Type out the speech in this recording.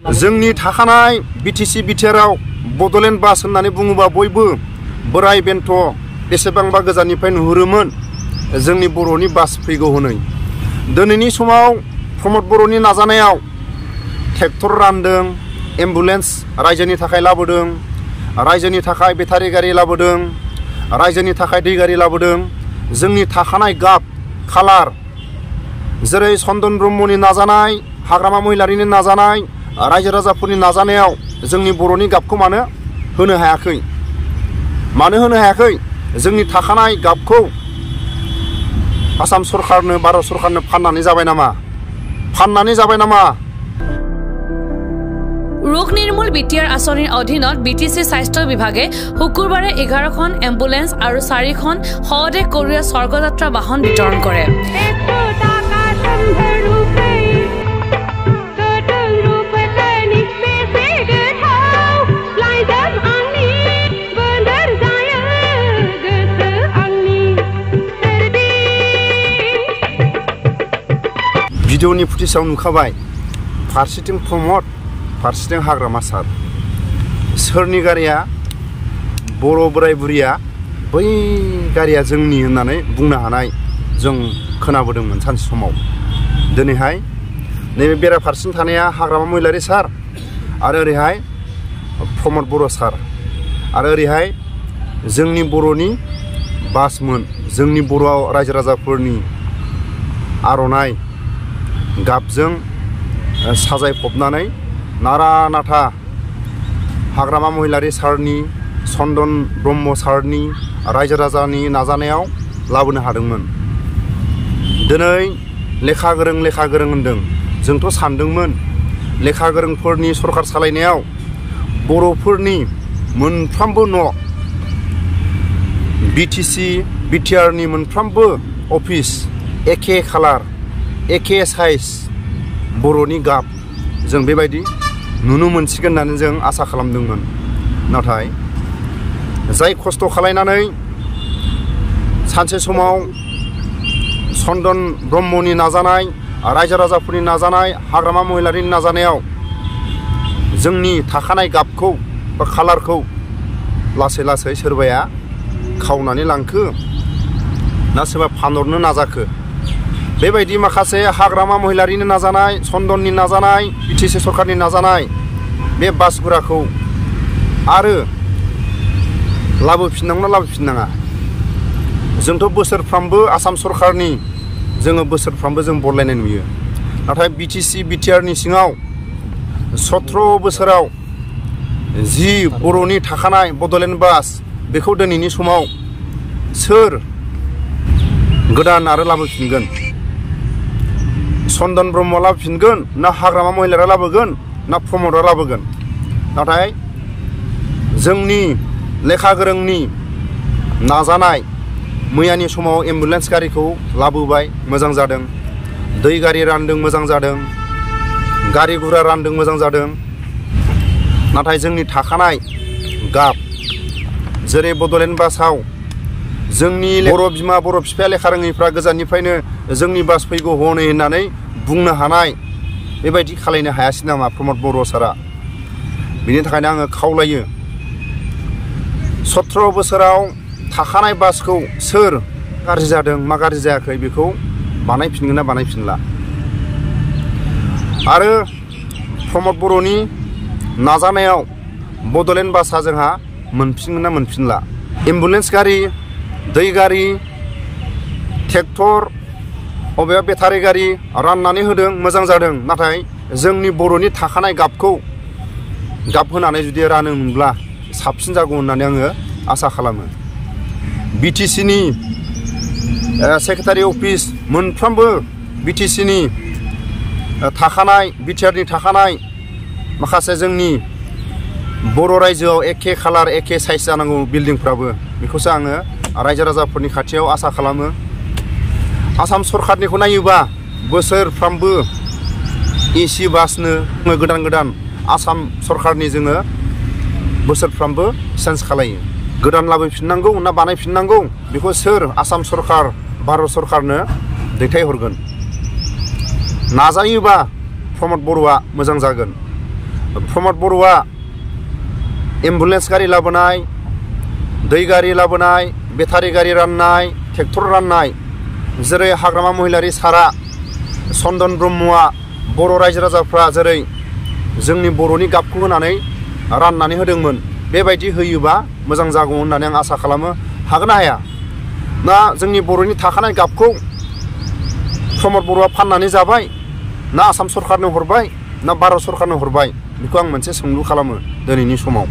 जोंनि थाखानाय बिटिसि बिटिआरआव बड'लेण्ड बास होननानै बुङोबा बयबो बोराय बेन्थ' बेसेबांबा गोजाननिफ्राय नुहुरोमोन जोंनि बर'नि बास फैगौ हनै दिनैनि समाव प्रमद बर'नि नाजानायाव ट्रेक्टर रानदों एम्बुलेन्स रायजोनि थाखाय लाबोदों रायजोनि थाखाय बेटारि गारि लाबोदों रायजोनि थाखाय दै गारि लाबोदों जोंनि थाखानाय गाब कालार जेरै चन्दन ब्रह्मनि नाजानाय हाग्रामा महिलारिनि नाजानाय रायजो राजाफोरनि नाजानायाव जोंनि बर'नि गाबखौ मानो होनो हायाखै जोंनि थाखानाय गाबखौ आसाम सरकारनो भारत सरकारनो फाननानै जाबाय नामा ৰোগ নিৰ্মূল বিটিআৰ আঁচনিৰ অধীনত বিটিচি স্বাস্থ্য বিভাগে শুকুৰবাৰে 11খন এম্বুলেন্স আৰু 4খন শৱদেহ কঢ়িওৱা স্বৰ্গযাত্ৰা বাহন বিতৰণ কৰে। भिडिअनि फुटेजाव नुखाबाय फारसेथिं प्रमद फारसेथिं हाग्रामा सार सोरनि गारिया बर' बोराय बुरिया बै गारिया जोंनि होननानै बुंनो हानाय जों खोनाबोदोंमोन सानसे समाव दिनैहाय नैबे बेराफारसेथिं थानाया हाग्रामा महिलारि सार आरो ओरैहाय प्रमद बर' सार आरो ओरैहाय जोंनि बर'नि बासमोन जोंनि बर' रायजो राजाफोरनि आर'नाइ गाबजों साजायफबनानै नारा नाथा हाग्रामा महिलारि सारनि चन्दन ब्रह्म सारनि रायजो राजानि नाजानायाव लाबोनो हादोंमोन दिनै लेखा गोरों होनदों जोंथ' सानदोंमोन लेखा गोरोंफोरनि सरकार सालायनायाव बर'फोरनि मोनफ्रोमबो न' बिटिसि बिटिआरनि मोनफ्रोमबो अफिस एखे खालार एखे साइज बर'नि गाब जों बेबायदि नुनो मोनसिगोन होननानै जों आसा खालामदोंमोन नाथाय जाय खस्थ' खालायनानै सानसे समाव चन्दन ब्रह्मनि नाजानाय रायजो राजाफोरनि नाजानाय हाग्रामा महिलारिनि नाजानायाव जोंनि थाखानाय गाबखौ बा खालारखौ लासै लासै सोरबाया खावनानै लांखो ना सोरबा फानहरनो नाजाखो बेबायदि माखासे हाग्रामा महिलारिनि नाजानाय चन्दननि नाजानाय बिटिसि सरकारनि नाजानाय बे बासगुराखौ आरो लाबोफिननांगौना लाबोफिननाङा जोंथ' बोसोरफ्रामबो आसाम सरकारनि जोङो बोसोरफ्रामबो जों बदलायनाय नुयो नाथाय बिटिसि बिटिआरनि सिङाव 17 बोसोराव जि बर'नि थाखानाय बड'लेण्ड बास बेखौ दिनैनि समाव सोर गोदान आरो लाबोफिनगोन चन्दन ब्रह्म लाबोफिनगोन ना हाग्रामा महिलारा लाबोगोन ना प्रमदआ लाबोगोन नाथाय जोंनि लेखा गोरोंनि नाजानाय मैयानि समाव एम्बुलेन्स गारिखौ लाबोबाय मोजां जादों दै गारि रानदों मोजां जादों गारि गुरा रानदों मोजां जादों नाथाय जोंनि थाखानाय गाब जेरै बड'लेण्ड बासाव जोंनि बर' बिमा बर' बिफाया लेखा रोङैफ्रा गोजाननिफ्रायनो जोंनि बास फैगौ हनै होननानै बुंनो हानाय बेबायदि खालायनो हायासै नामा प्रमद बर' सारा बिनि थाखायनो आङो खावलायो 17 बोसोराव थाखानाय बासखौ सोर गाज्रि जादों मा गाज्रि जायाखै बेखौ बानायफिनगोन ना बानायफिनला आरो प्रमद बर'नि नाजानायाव बड'लेण्ड बासआ जोंहा मोनफिनगोन ना मोनफिनला एम्बुलेन्स गारि दै गारि ट्रेक्टर अबेबा बेटारि गारि राननानै होदों मोजां जादों नाथाय जोंनि बर'नि थाखानाय गाबखौ गाब होनानै जुदि रानोमोनब्ला साबसिन जागौ होननानै आङो आसा खालामो बिटिसिनि सेक्रेटारि अफिस मोनफ्रोमबो बिटिसिनि थाखानाय बिटिआरनि थाखानाय माखासे जोंनि बर' रायजोआव एखे खालार एखे साइज जानांगौ बिल्डिंफ्राबो बेखौसो आङो रायजो राजाफोरनि खाथियाव आसा खालामो आसाम सरकारनिखौ नायोबा बोसोरफ्रामबो एसि बासनो गोदान आसाम सरकारनि जोङो बोसोरफ्रामबो चेन्ज खालायो गोदान लाबोफिननांगौ ना बानायफिननांगौ बेखौ सोर आसाम सरकार भारत सरकारनो दैथायहरगोन नाजायोबा प्रमद बर'आ मोजां जागोन प्रमद बर'आ एम्बुलेन्स गारि लाबोनाय, दै गारि लाबोनाय, बेटारि गारि राननाय, ट्रेक्टर राननाय, जेरै हाग्रामा महिलारि सारा, चन्दन ब्रह्मआ बर' रायजो राजाफ्रा जेरै जोंनि बर'नि गाबखौ होनानै राननानै होदोंमोन, बेबायदि होयोबा मोजां जागौ होननानै आं आसा खालामो। हागोन ना हाया? ना जोंनि बर'नि थाखानाय गाबखौ प्रमद बर'आ फाननानै जाबाय, ना आसाम सरकारनो हरबाय, ना भारत सरकारनो हरबाय? बेखौ आं मोनसे सोंलु खालामो दिनैनि समाव।